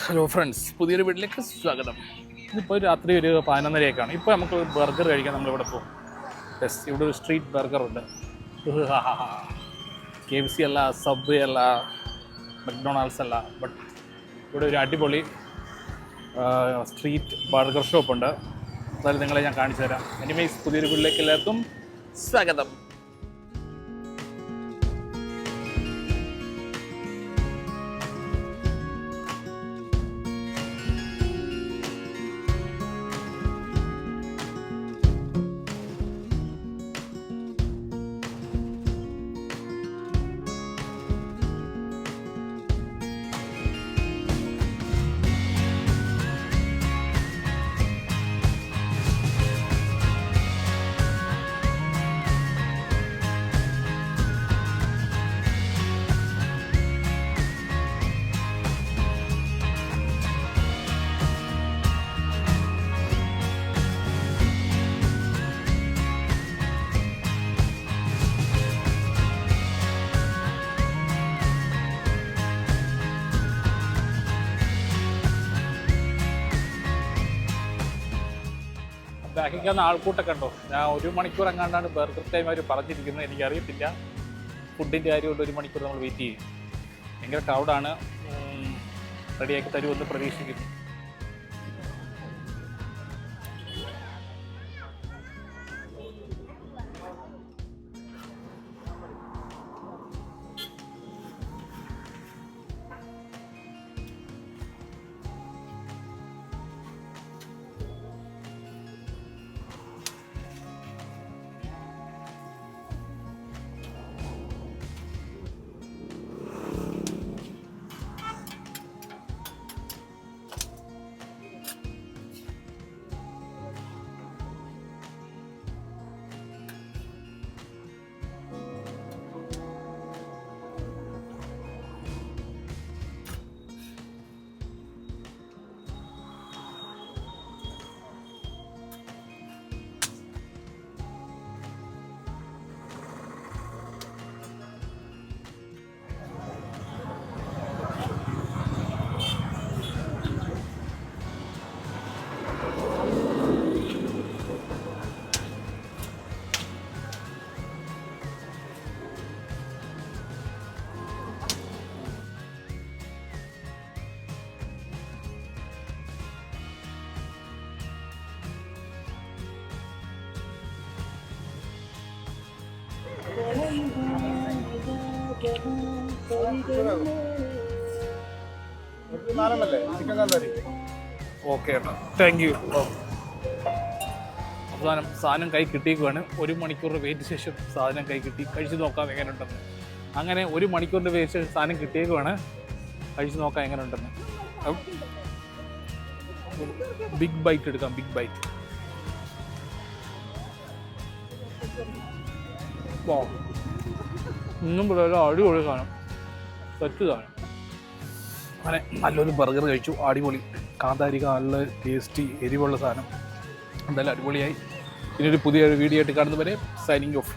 Hello friends, പുതിയൊരു വീട്ടിലേക്ക് സ്വാഗതം. ഇതിപ്പോൾ രാത്രി ഒരു 11:30 ഇപ്പോൾ നമുക്ക് ബർഗർ കഴിക്കാൻ നമ്മളിവിടെ പോകും. ഇവിടെ ഒരു സ്ട്രീറ്റ് ബർഗറുണ്ട്. KFC അല്ല, സബ്വേ അല്ല, മക്ഡൊണാൾഡ്സ് അല്ല, ബട്ട് ഇവിടെ ഒരു അടിപൊളി സ്ട്രീറ്റ് ബർഗർ ഷോപ്പുണ്ട്. അതായത് നിങ്ങളെ ഞാൻ കാണിച്ചു തരാം. എനിവേസ്, പുതിയൊരു വീട്ടിലേക്ക് എല്ലാവർക്കും സ്വാഗതം. ബാക്കിക്കുന്ന ആൾക്കൂട്ടൊക്കെ ഉണ്ടോ? ഞാൻ 1 മണിക്കൂർ എങ്ങാണ്ടാണ് ബർഗർ ടൈം അവർ പറഞ്ഞിരിക്കുന്നത്. എനിക്കറിയത്തില്ല. ഫുഡിൻ്റെ കാര്യമുണ്ട്, 1 മണിക്കൂർ നമ്മൾ വെയിറ്റ് ചെയ്യും. ഭയങ്കര ക്രൗഡാണ്. റെഡിയാക്കി തരുമെന്ന് പ്രതീക്ഷിക്കുന്നു. Okay, thank you. അവസാനം സാധനം കൈ കിട്ടിയേക്കുവാണ്. 1 മണിക്കൂർ വെയിറ്റ് ശേഷം സാധനം കൈ കിട്ടി. കഴിച്ച് നോക്കാം എങ്ങനെ ഉണ്ടെന്ന്. അങ്ങനെ 1 മണിക്കൂറിൻ്റെ വെയിറ്റ് ശേഷം സാധനം കിട്ടിയേക്കുവാണ്. കഴിച്ച് നോക്കാം എങ്ങനെ ഉണ്ടെന്ന്. ബിഗ് ബൈറ്റ് എടുക്കാം, ബിഗ് ബൈറ്റ്. ഒന്നും പറയാതെ അടിപൊളി സാധനം, സെറ്റ് സാധനം. അങ്ങനെ നല്ലൊരു ബർഗർ കഴിച്ചു. അടിപൊളി കാന്താരിക, നല്ല ടേസ്റ്റി എരിവുള്ള സാധനം. എന്തായാലും അടിപൊളിയായി. ഇനിയൊരു പുതിയൊരു വീഡിയോ ആയിട്ട് കാണുന്നവരെ സൈനിങ് ഓഫ്.